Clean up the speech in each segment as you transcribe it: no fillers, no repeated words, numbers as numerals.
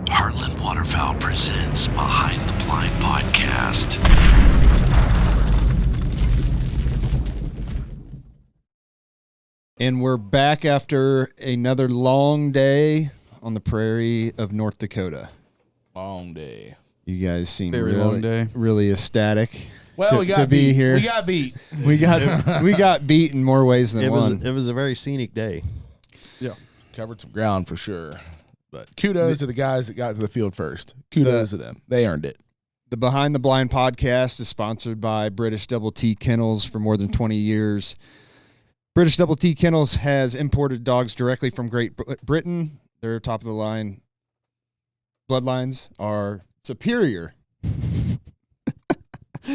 Heartland Waterfowl presents Behind the Blind Podcast. And we're back after another long day on the prairie of North Dakota. Long day. You guys seem Very long day. really ecstatic. Well, we got to be beat. here. We got beat. We got beat in more ways than one. It was a very scenic day. Yeah, covered some ground for sure. But kudos to the guys that got to the field first. Kudos to them. They earned it. The Behind the Blind podcast is sponsored by British Double T Kennels for more than 20 years. British Double T Kennels has imported dogs directly from Great Britain. Their top of the line bloodlines are superior.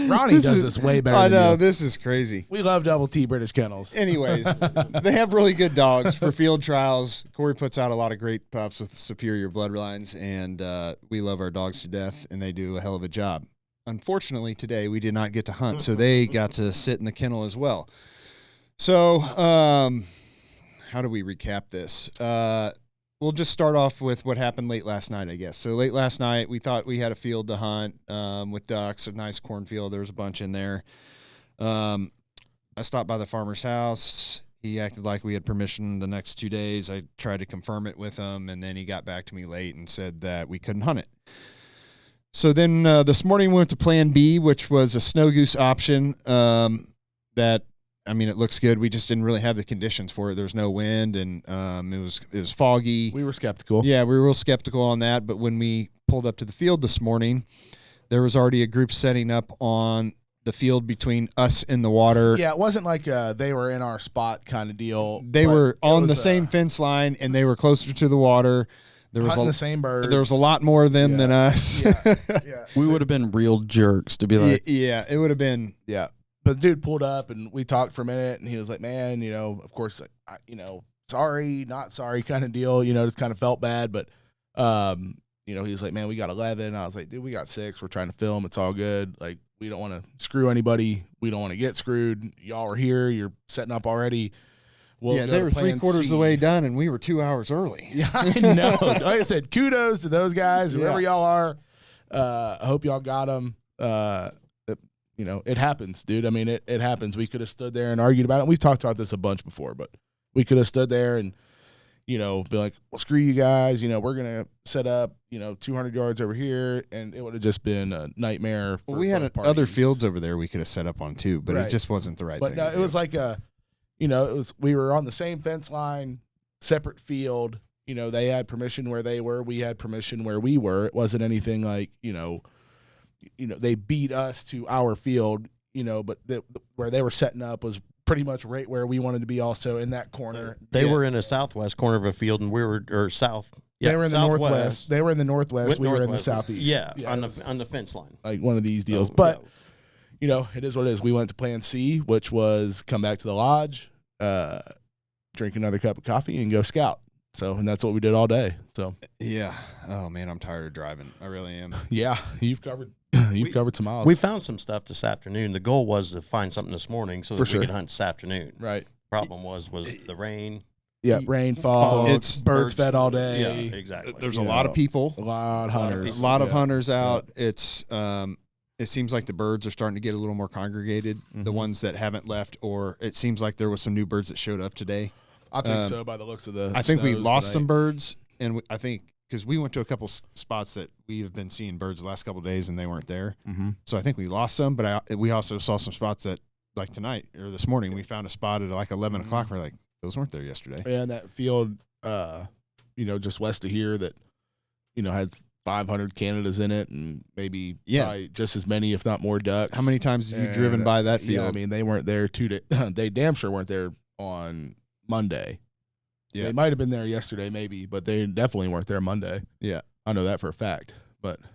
Ronnie does this way better than you. This is crazy. We love Double T British Kennels. Anyways, they have really good dogs for field trials. Corey puts out a lot of great pups with superior bloodlines, and we love our dogs to death, and they do a hell of a job. Unfortunately, today we did not get to hunt, so they got to sit in the kennel as well. So, how do we recap this? We'll just start off with what happened late last night, I guess. So late last night, we thought we had a field to hunt with ducks, a nice cornfield. There was a bunch in there. I stopped by the farmer's house. He acted like we had permission the next 2 days. I tried to confirm it with him, and then he got back to me late and said that we couldn't hunt it. So then this morning we went to Plan B, which was a snow goose option that, I mean, it looks good. We just didn't really have the conditions for it. There was no wind, and it was foggy. We were skeptical. Yeah, we were real skeptical on that. But when we pulled up to the field this morning, there was already a group setting up on the field between us and the water. Yeah, it wasn't like they were in our spot kind of deal. They were on the same fence line, and they were closer to the water. There was the same birds. There was a lot more of them than us. Yeah. We would have been real jerks to be like, yeah, it would have been. Yeah. But the dude pulled up, and we talked for a minute, and he was like, man, of course, sorry, not sorry kind of deal, just kind of felt bad. But, he was like, man, we got 11. I was like, dude, we got 6. We're trying to film. It's all good. Like, we don't want to screw anybody. We don't want to get screwed. Y'all are here. You're setting up already. They were 3/4 of the way done, and we were 2 hours early. Yeah, I know. Like I said, kudos to those guys, whoever y'all are. I hope y'all got them. It happens, dude. I mean, it happens. We could have stood there and argued about it. We've talked about this a bunch before, but we could have stood there and, be like, well, screw you guys. We're going to set up, 200 yards over here, and it would have just been a nightmare. Well, we had other fields over there we could have set up on too, but it just wasn't the right thing. But no, it was like we were on the same fence line, separate field. They had permission where they were. We had permission where we were. It wasn't anything like, they beat us to our field, but where they were setting up was pretty much right where we wanted to be, also in that corner. They were in a southwest corner of a field, and we were south. Yeah, they were in the northwest. They were in the northwest. We were in the southeast. Yeah, on the fence line, like one of these deals. But it is what it is. We went to Plan C, which was come back to the lodge, drink another cup of coffee, and go scout. And that's what we did all day. So yeah. Oh man, I'm tired of driving. I really am. Yeah, you've covered some miles. We found some stuff this afternoon. The goal was to find something this morning so that we could hunt this afternoon. Right. Problem was the rain. Yeah, rainfall. It's birds fed all day. Yeah, exactly. There's a lot of people. A lot of hunters. A lot of hunters out. Yeah. It's it seems like the birds are starting to get a little more congregated. Mm-hmm. The ones that haven't left, or it seems like there was some new birds that showed up today. I think so, by the looks of the. I think we lost some birds, and I think because we went to a couple spots that we have been seeing birds the last couple of days, and they weren't there. Mm-hmm. So I think we lost some, but we also saw some spots that, like tonight or this morning, we found a spot at like 11 o'clock. We're like, those weren't there yesterday. And that field, just west of here that, has 500 Canadas in it, and maybe probably just as many, if not more, ducks. How many times have you driven by that field? Yeah, I mean, they weren't there 2 days. They damn sure weren't there on Monday. Yeah. They might have been there yesterday, maybe, but they definitely weren't there Monday. Yeah. I know that for a fact.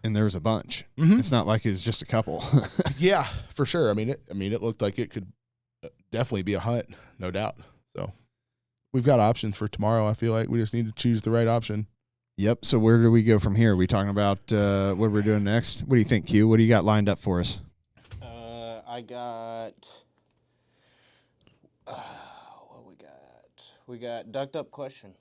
And there was a bunch. Mm-hmm. It's not like it was just a couple. Yeah, for sure. I mean, it looked like it could definitely be a hunt, no doubt. So we've got options for tomorrow. I feel like we just need to choose the right option. Yep. So where do we go from here? Are we talking about what we're doing next? What do you think, Q? What do you got lined up for us? I got We got ducked up question.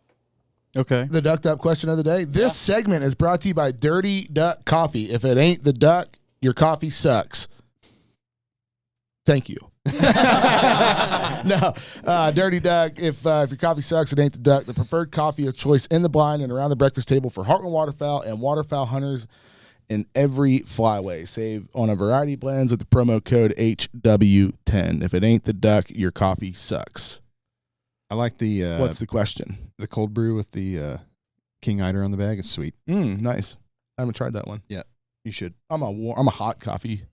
Okay. The ducked up question of the day. This segment is brought to you by Dirty Duck Coffee. If it ain't the duck, your coffee sucks. Thank you. No, Dirty Duck. If your coffee sucks, it ain't the duck. The preferred coffee of choice in the blind and around the breakfast table for Heartland Waterfowl and waterfowl hunters in every flyway. Save on a variety of blends with the promo code HW10. If it ain't the duck, your coffee sucks. I like the What's the question? the cold brew with the King Eider on the bag. It's sweet. Nice. I haven't tried that one. Yeah, you should. I'm a hot coffee.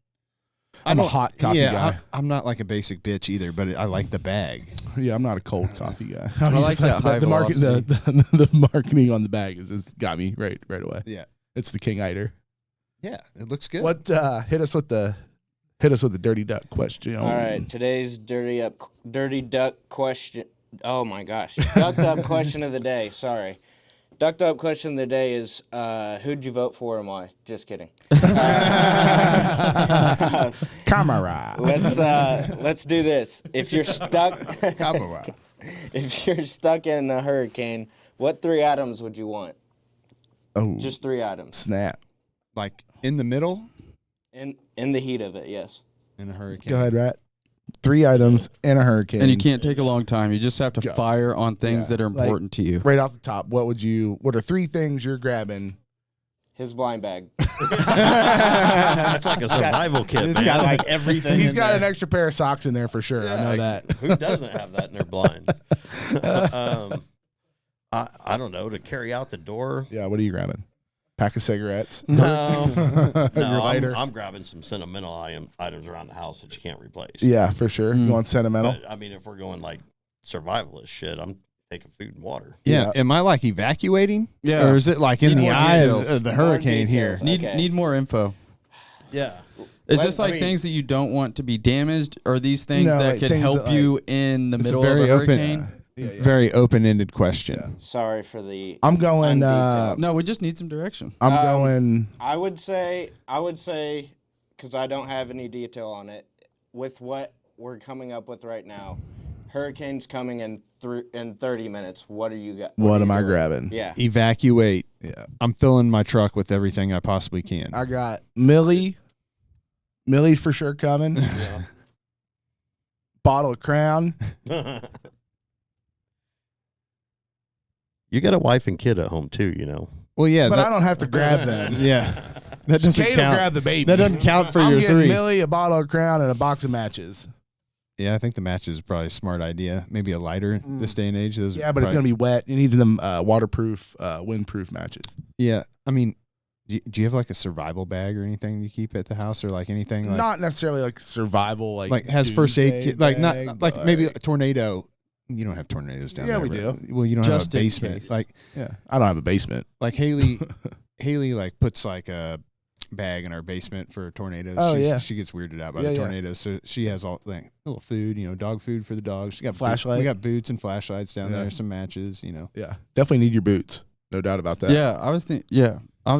I'm a hot coffee guy. I'm not like a basic bitch either, but I like the bag. Yeah, I'm not a cold coffee guy. I like that high velocity. The marketing on the bag has just got me right away. Yeah, It's the King Eider. yeah, it looks good. What hit us with the Dirty Duck question? All right, today's dirty duck question. Oh my gosh, ducked up question of the day. Sorry, ducked up question of the day is who'd you vote for and why? Just kidding. Camera. Let's do this. If you're stuck, Camera. if you're stuck in a hurricane, what 3 items would you want? Oh, Just 3 items snap. Like in the middle in the heat of it. Yes. in a hurricane. Go ahead, Rat. 3 items in a hurricane. And you can't take a long time. You just have to fire on things that are important to you. Right off the top, what are 3 things you're grabbing? His blind bag. That's like a survival kit. It's got like everything. He's got an extra pair of socks in there for sure. I know that. Who doesn't have that in their blind? I don't know, to carry out the door. Yeah, what are you grabbing? Pack of cigarettes? No, Your lighter? I'm grabbing some sentimental items around the house that you can't replace. Yeah, for sure. You want sentimental? But, I mean, if we're going like survivalist shit, I'm taking food and water. Yeah. Am I like evacuating? Yeah. Or is it like in Need the more eye details. of the hurricane here? details. Need more info. Yeah. Is this like things that you don't want to be damaged, or these things No, that like could things help that, you in the It's middle of a hurricane? Very open-ended question. Sorry for the. I'm going. undetailed. No, we just need some direction. I'm going. I would say, because I don't have any detail on it, with what we're coming up with right now, hurricane's coming in 30 minutes. What are you got? What am I grabbing? Yeah. Evacuate. Yeah. I'm filling my truck with everything I possibly can. I got Millie. Millie's for sure coming. Yeah. Bottle of Crown. You got a wife and kid at home too, you know. Well, yeah. But I don't have to grab them. Yeah. That doesn't Kate will count. grab the baby. That doesn't count for I'm your getting 3. Millie, a bottle of Crown, and a box of matches. Yeah, I think the match is probably a smart idea. Maybe a lighter this day and age. Those Yeah, but it's going to be wet. You need them waterproof, windproof matches. Yeah, I mean, do you have like a survival bag or anything you keep at the house, or like anything like Not necessarily like survival, like has first aid doomsday kit, like bag, not like but maybe a tornado. You don't have tornadoes down Yeah, there. we but- do. Well, you don't Just have a in basement. case. Like Yeah, I don't have a basement. Haley like puts like a bag in our basement for tornadoes. Oh, She's- yeah. she gets weirded out by Yeah, the yeah. tornadoes, so she has all like little food, dog food for the dogs. She got Flashlight. We got boots and flashlights down Yeah. there, some matches. Yeah, definitely need your boots. No doubt about that. Yeah, I was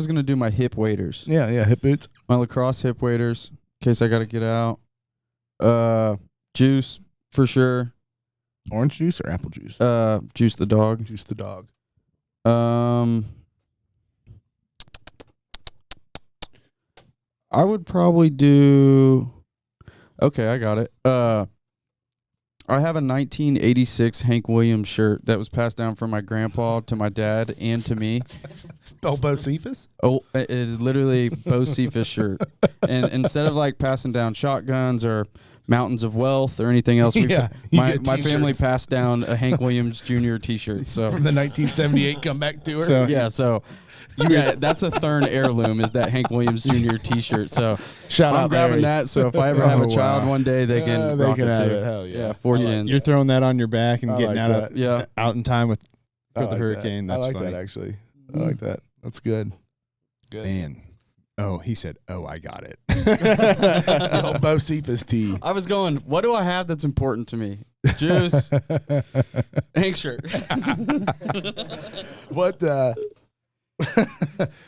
going to do my hip waders. Yeah, hip boots. My lacrosse hip waders, in case I got to get out. Juice, for sure. Orange juice or apple juice? Juice the dog. Juice the dog. I would probably do. Okay, I got it. I have a 1986 Hank Williams shirt that was passed down from my grandpa to my dad and to me. Oh, Bo Cephas? Oh, it is literally Bo Cephas shirt. And instead of like passing down shotguns or mountains of wealth or anything else, Yeah, you my get family t-shirts. passed down a Hank Williams Jr. T-shirt. So From the 1978 comeback tour. So yeah, that's a Thurn heirloom, is that Hank Williams Jr. T-shirt. So Shout I'm out grabbing Larry. that. So if I ever have Oh, a child wow. one day, they can They rock can it have too. it. Hell yeah. Four I like gens. you're throwing that on your back and I getting like out that. Yeah. out in time I for the like hurricane. That. That's I like funny. that actually. I like that. That's good. Good. Man. Oh, he said, "Oh, I got it." Oh, Bo Cephas tea. I was going, what do I have that's important to me? Juice, Hank shirt. What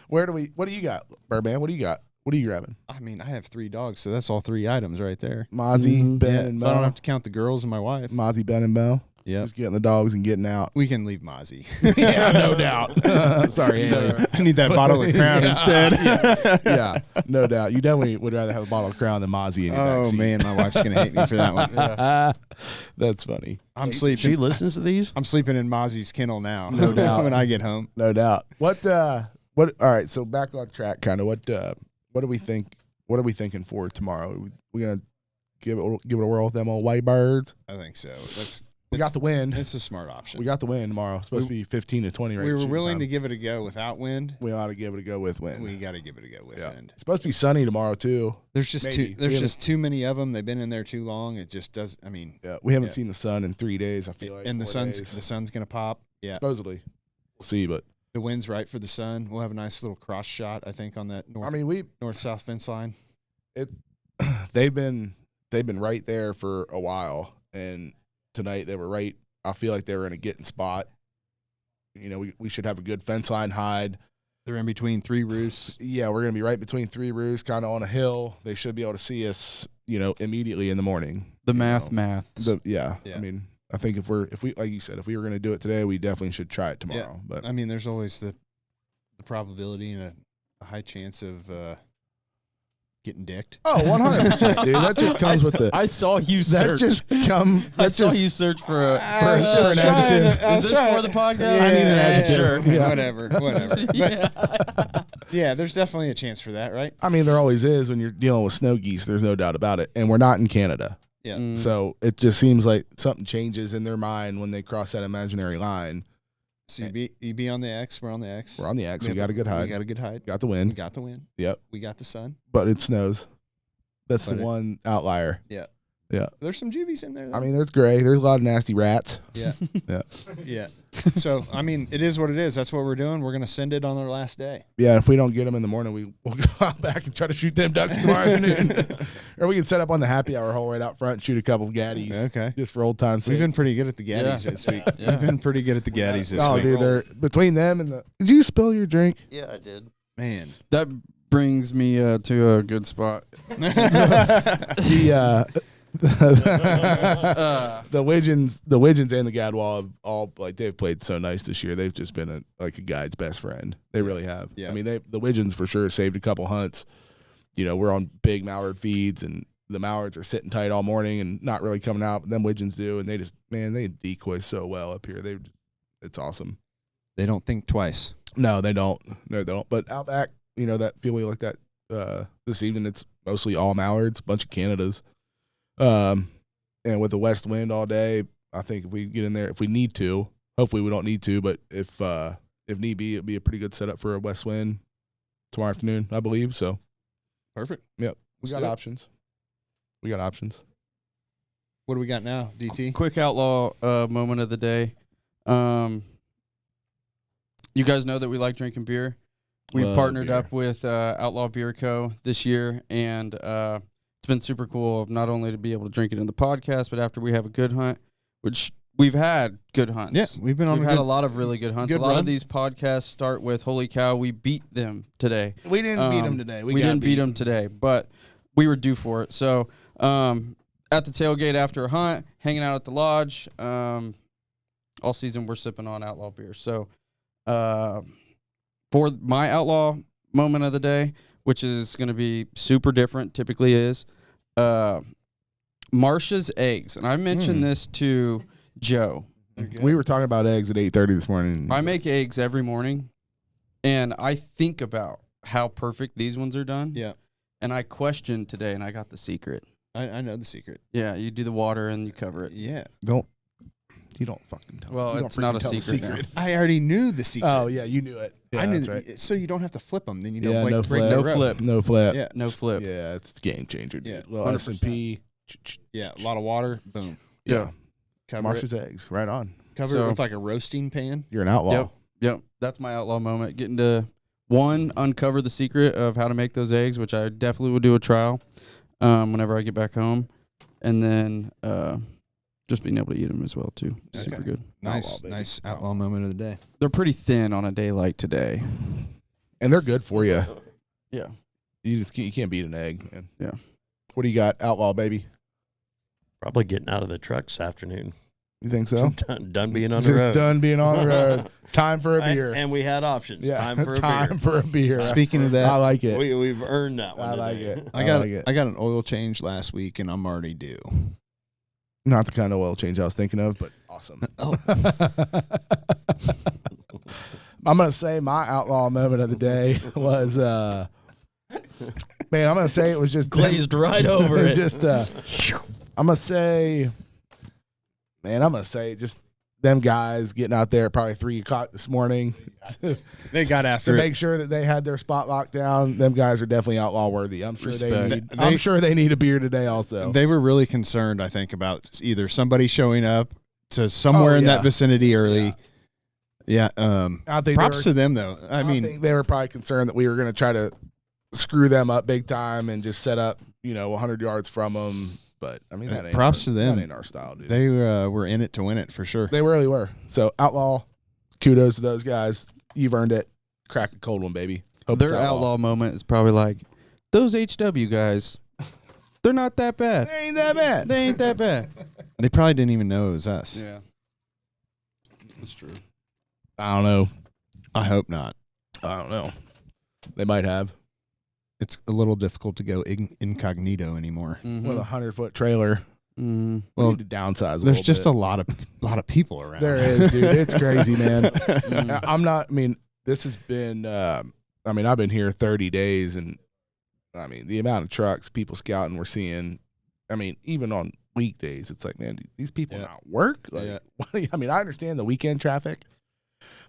what do you got, Birdman? What do you got? What are you grabbing? I mean, I have 3 dogs, so that's all 3 items right there. Mozzie, Ben, Yeah, and if I don't Mel. have to count the girls and my wife. Mozzie, Ben, and Mel. Yep. Just getting the dogs and getting out. We can leave Mozzie. Yeah, no doubt. Sorry, Haley. I need that bottle of Crown instead. Yeah, no doubt. You definitely would rather have a bottle of Crown than Mozzie in your Oh backseat. man, my wife's gonna hate me for that one. That's funny. I'm She sleeping. listens to these. I'm sleeping in Mozzie's kennel now. No doubt. when I get home. No doubt. What? All right. So back on track, kind of. What do we think? What are we thinking for tomorrow? We gonna give it a whirl with them old white birds. I think so. We got the wind. It's a smart option. We got the wind tomorrow. It's supposed to be 15 to 20 right. We were shooting willing time. to give it a go without wind. We ought to give it a go with wind. We got to give it a go with wind. It's supposed to be sunny tomorrow too. There's just Maybe. There's just too many of them. They've been in there too long. It just does. I mean, Yeah, we haven't seen the sun in 3 days. I feel like, and the 4 sun's days. gonna pop. Yeah, Supposedly, we'll see. But the wind's right for the sun. We'll have a nice little cross shot. I think on that north. I mean, north-south fence line. they've been right there for a while, and tonight they were right. I feel like they were in a getting spot. You know, we should have a good fence line hide. They're in between 3 roosts. Yeah, we're gonna be right between 3 roosts, kind of on a hill. They should be able to see us, immediately in the morning. The you maths. know. Yeah. Yeah. I mean, I think if we like you said, if we were gonna do it today, we definitely should try it tomorrow. But I mean, there's always the probability and a high chance of getting dicked. oh, 100%, dude. That just comes with the. I saw you That search. just come. I That's saw just you search for an an adjective. Is this for the podcast? I need an adjective. Sure. Yeah. Whatever. But, Yeah. yeah, there's definitely a chance for that, right? I mean, there always is when you're dealing with snow geese. There's no doubt about it. And we're not in Canada. Yeah. Mm. So it just seems like something changes in their mind when they cross that imaginary line. So you be on the X. We're on the X. We're on the X. We got a good hide. We got a good hide. Got the We wind. got the wind. Yep. We got the sun. But it snows. That's But the it- one outlier. There's some juvies in there. Though. I mean, there's gray. There's a lot of nasty rats. yeah. Yeah. Yeah. So, I mean, it is what it is. That's what we're doing. We're going to send it on our last day. Yeah, if we don't get them in the morning, we'll go out back and try to shoot them ducks tomorrow afternoon. Or we can set up on the happy hour hole right out front and shoot a couple of gaddies. Okay. Just for old time's sake. We've been pretty good at the gaddies Yeah. this week. Yeah. We've been pretty good at the gaddies this Oh, week. dude, they're between them and the. Did you spill your drink? Yeah, I did. Man. That brings me to a good spot. The Widgeons and the Gadwall have all they've played so nice this year. They've just been a guide's best friend. They really have. Yeah. I mean, the Widgeons for sure saved a couple hunts. We're on big mallard feeds, and the mallards are sitting tight all morning and not really coming out. But them Widgeons do, and they decoy so well up here. It's awesome. They don't think twice. No, they don't. No, they don't. But out back, that field we looked at this evening, it's mostly all mallards, a bunch of Canadas. And with the west wind all day, I think if we get in there, if we need to, hopefully we don't need to, but if need be, it'd be a pretty good setup for a west wind tomorrow afternoon, I believe. So Perfect. yep, we Let's got do it. options. We got options. What do we got now, DT? Quick outlaw moment of the day. You guys know that we like drinking beer. We've Love partnered beer. up with Outlaw Beer Co. this year, and it's been super cool of not only to be able to drink it in the podcast, but after we have a good hunt, which we've had good hunts. Yeah, we've been on We've a had good, a lot of really good hunts. good A lot run. of these podcasts start with, holy cow, we beat them today. We didn't beat them Um, today. We didn't beat them today, but we were due for it. So at the tailgate after a hunt, hanging out at the lodge, all season we're sipping on Outlaw beer. So for my outlaw moment of the day, which is going to be super different, typically is Marsha's eggs. And I mentioned this to Joe. We were talking about eggs at 8:30 this morning. I make eggs every morning, and I think about how perfect these ones are done. Yeah. And I questioned today, and I got the secret. I know the secret. Yeah, you do the water and you cover it. Yeah. You don't fucking tell. Well, you don't it's not freaking a tell the secret now. I already knew the secret. Oh yeah, you knew it. Yeah, I knew that's that. right. So you don't have to flip them. Then you don't Yeah, like no break flip. the No rope. flip. No flip. Yeah. No flip. Yeah, it's a game changer, dude. Yeah, Well, 100%. S&P. Yeah. A lot of water. Boom. Yeah. Cover Marsha's it. eggs. Right on. Cover So- it with like a roasting pan. You're an outlaw. Yep. Yep. That's my outlaw moment. Getting to, one, uncover the secret of how to make those eggs, which I definitely will do a trial whenever I get back home. And then just being able to eat them as well, too. Super Okay. good. Nice, baby. nice outlaw moment of the day. They're pretty thin on a day like today. And they're good for you. Yeah. You can't beat an egg, man. Yeah. What do you got, outlaw baby? Probably getting out of the truck this afternoon. You think so? Done being on the Just road. done being on the road. Time for a beer. And we had options. Yeah, Time for a time beer. for a beer. Speaking of that, I like it. We've earned that one. I like today. it. I got it. I got an oil change last week, and I'm already due. Not the kind of oil change I was thinking of, but awesome. Oh. I'm gonna say my outlaw moment of the day was, man. I'm gonna say it was just Glazed right over it. Just, I'm gonna say, man. I'm gonna say just them guys getting out there at probably 3 o'clock this morning. They got after to it. make sure that they had their spot locked down. Them guys are definitely outlaw worthy. I'm sure Respect. I'm sure they need a beer today also. They were really concerned, I think, about either somebody showing up to somewhere in that vicinity early. Yeah. I think props to them, though. I mean, think they were probably concerned that we were going to try to screw them up big time and just set up, 100 yards from them. But I mean, that ain't props to them. That ain't our style, dude. they were in it to win it for sure. They really were. So outlaw, kudos to those guys. You've earned it. Crack a cold one, baby. Hope Their it's outlaw moment is probably like, those HW guys, they're not that bad. They ain't that bad. They ain't that bad. They probably didn't even know it was us. Yeah. That's true. I don't know. I hope not. I don't know. They might have. It's a little difficult to go incognito anymore. Mm-hmm. With a 100-foot trailer. Well, We need to downsize there's little just bit. a lot of people around. There is, dude. It's crazy, man. I'm not. I mean, this has been. I've been here 30 days, and I mean, the amount of trucks, people scouting we're seeing. I mean, even on weekdays, it's like, man, these people not work. Like, I mean, I understand the weekend traffic,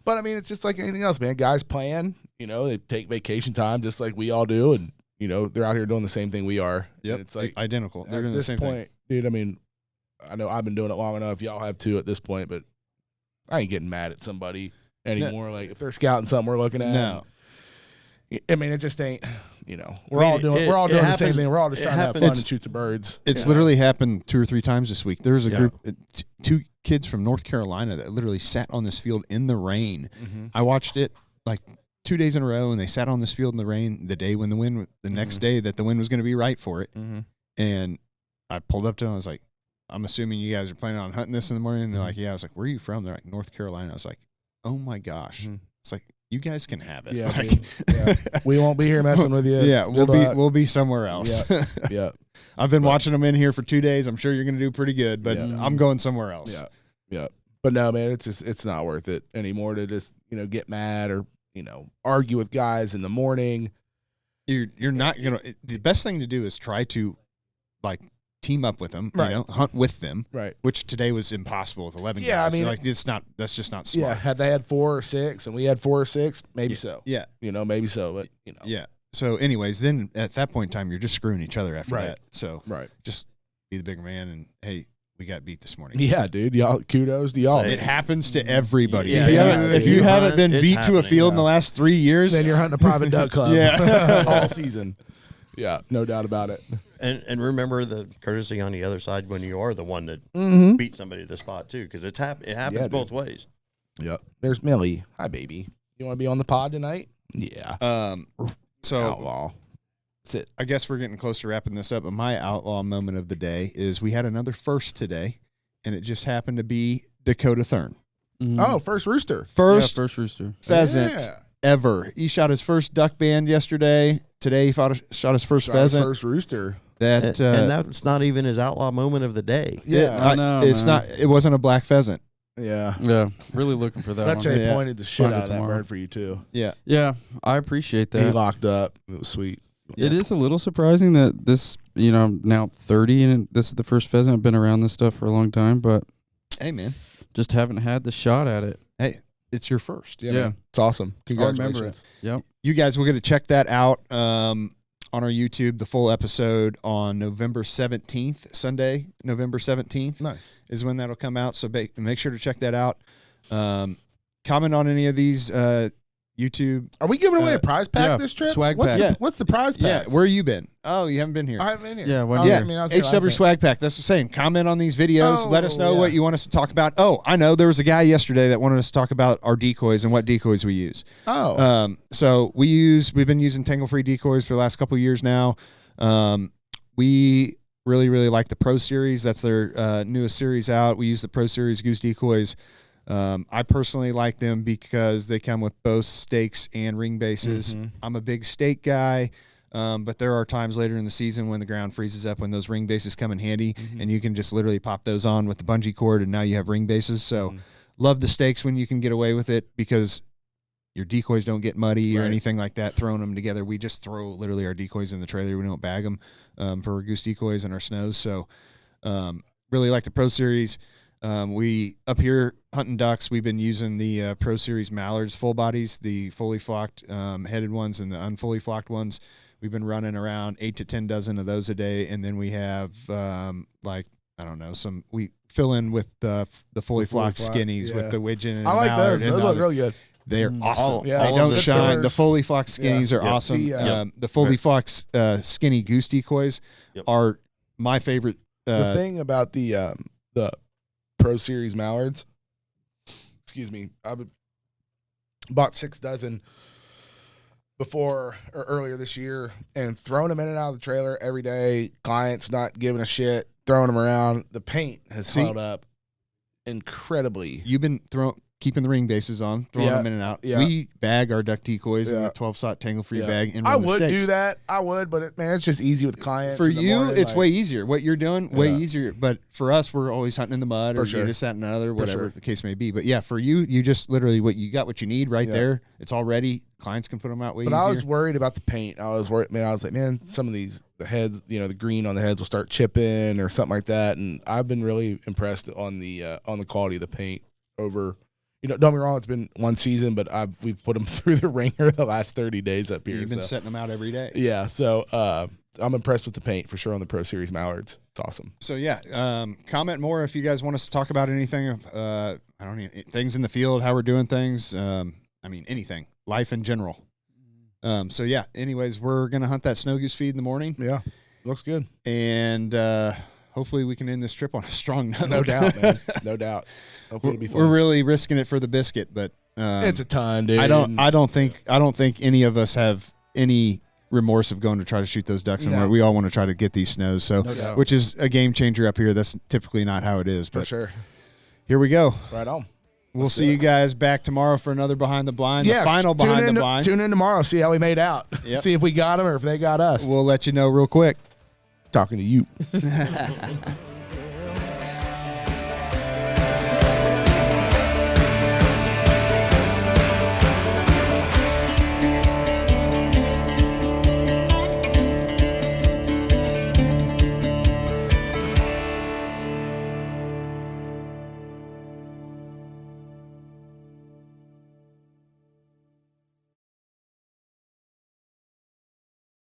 but I mean, it's just like anything else, man. Guys plan. They take vacation time just like we all do, and they're out here doing the same thing we are. Yep, And it's like identical. They're at doing the this same point, thing. dude. I mean, I know I've been doing it long enough. Y'all have too at this point, but I ain't getting mad at somebody anymore. Like if they're scouting something we're looking at, No. I mean, it just ain't. We're all doing the same thing. We're all just trying to have fun and shoot some birds. It's literally happened 2 or 3 times this week. There was a group, 2 kids from North Carolina that literally sat on this field in the rain. Mm-hmm. I watched it like 2 days in a row, and they sat on this field in the rain the day when the next day that the wind was going to be right for it. Mm-hmm. And I pulled up to them. I was like, I'm assuming you guys are planning on hunting this in the morning. And they're like, yeah. I was like, where are you from? They're like, North Carolina. I was like, oh my gosh. Mm-hmm. It's like, you guys can have it. Yeah, like, dude. We won't be here messing with you. Yeah, Good luck. we'll be somewhere else. Yeah. I've been watching them in here for 2 days. I'm sure you're going to do pretty good, but I'm going somewhere else. Yeah. But no, man, it's not worth it anymore to just get mad or argue with guys in the morning. You're not gonna. The best thing to do is try to like team up with them, hunt with them, right? Which today was impossible with 11 Yeah, guys. I mean, like it's not. That's just not smart. Yeah, had they had 4 or 6 and we had 4 or 6, maybe so. Yeah, maybe so, but Yeah. So, anyways, then at that point in time, you're just screwing each other after that. So, just be the bigger man and hey, we got beat this morning. Yeah, dude. Y'all, kudos to y'all. It happens to everybody. Yeah, if you haven't been beat to a field in the last 3 years, then you're hunting a private duck club. All season. Yeah, no doubt about it. And remember the courtesy on the other side when you are the one that beat somebody to the spot too, because it happens both ways. Yep. There's Millie. Hi, baby. You want to be on the pod tonight? Yeah. So outlaw. That's it. I guess we're getting close to wrapping this up. But my outlaw moment of the day is we had another first today, and it just happened to be Dakota Thurn. Mm-hmm. Oh, first rooster. First rooster pheasant ever. He shot his first duck band yesterday. Today he shot his first pheasant. First rooster. And that's not even his outlaw moment of the day. Yeah. It wasn't a black pheasant. Yeah. Yeah. Really looking for that one. They pointed the shit Find out it of that tomorrow. bird for you too. Yeah. Yeah. I appreciate that. He locked up. It was sweet. It is a little surprising that this, now 30 and this is the first pheasant. I've been around this stuff for a long time, but hey, man, just haven't had the shot at it. Hey, it's your first. Yeah. Man. It's awesome. Congratulations. I remember it. Yep. You guys will get to check that out on our YouTube. The full episode on November 17th, Sunday, November 17th. Nice. Is when that'll come out. So make sure to check that out. Comment on any of these YouTube. Are we giving away a prize pack this trip? Swag pack. What's the prize pack? Yeah, where you been? Oh, you haven't been here. I haven't been here. Yeah, HW Swag Pack. That's the same. Comment on these videos. Let us know what you want us to talk about. Oh, I know there was a guy yesterday that wanted us to talk about our decoys and what decoys we use. Oh. So we've been using tangle-free decoys for the last couple of years now. We really like the Pro Series. That's their newest series out. We use the Pro Series goose decoys. I personally like them because they come with both stakes and ring bases. I'm a big stake guy, but there are times later in the season when the ground freezes up when those ring bases come in handy, and you can just literally pop those on with the bungee cord, and now you have ring bases. So love the stakes when you can get away with it because your decoys don't get muddy or anything like that throwing them together. We just throw literally our decoys in the trailer. We don't bag them for our goose decoys and our snows. So really like the Pro Series. We up here hunting ducks, we've been using the Pro Series mallards full bodies, the fully flocked headed ones and the unfully flocked ones. We've been running around 8 to 10 dozen of those a day, and then we have we fill in with the fully flocked skinnies with the widgeon and I like mallard. those. Those look really good. They're awesome. Yeah, they don't shine. fillers. The fully flocked skinnies are awesome. The fully flocked skinny goose decoys are my favorite. The thing about the Pro Series mallards, excuse me, I bought 6 dozen before or earlier this year and throwing them in and out of the trailer every day. Clients not giving a shit, throwing them around. The paint has held up incredibly. You've been keeping the ring bases on, throwing them in and out. We bag our duck decoys in a 12-shot tangle-free bag. And I would do that. I would, but it's just easy with clients. For you, morning, it's way easier. What you're doing, way easier. But for us, we're always hunting in the mud or this, that, and another, whatever the case may be. But yeah, for you, you just literally what you need right there. It's all ready. Clients can put them out way easier. But I was worried about the paint. I was worried. I was like, man, some of the heads, the green on the heads will start chipping or something like that. And I've been really impressed on the quality of the paint over. Don't get me wrong, it's been one season, but we've put them through the ringer the last 30 days up here. You've been setting them out every day. Yeah, so I'm impressed with the paint for sure on the Pro Series mallards. It's awesome. So comment more if you guys want us to talk about anything. Things in the field, how we're doing things. Anything, life in general. Anyways, we're gonna hunt that snow goose feed in the morning. Yeah, looks good. And hopefully we can end this trip on a strong note. No doubt, man. No doubt. Hopefully it'll be fun. We're really risking it for the biscuit, but it's a ton, dude. I don't think any of us have any remorse of going to try to shoot those ducks somewhere. We all want to try to get these snows, which is a game changer up here. That's typically not how it is, but for sure. Here we go. Right on. We'll see you guys back tomorrow for another Behind the Blind, the final Behind the Blind. Tune in tomorrow, see how we made out. Yep. See if we got them or if they got us. We'll let you know real quick. Talking to you.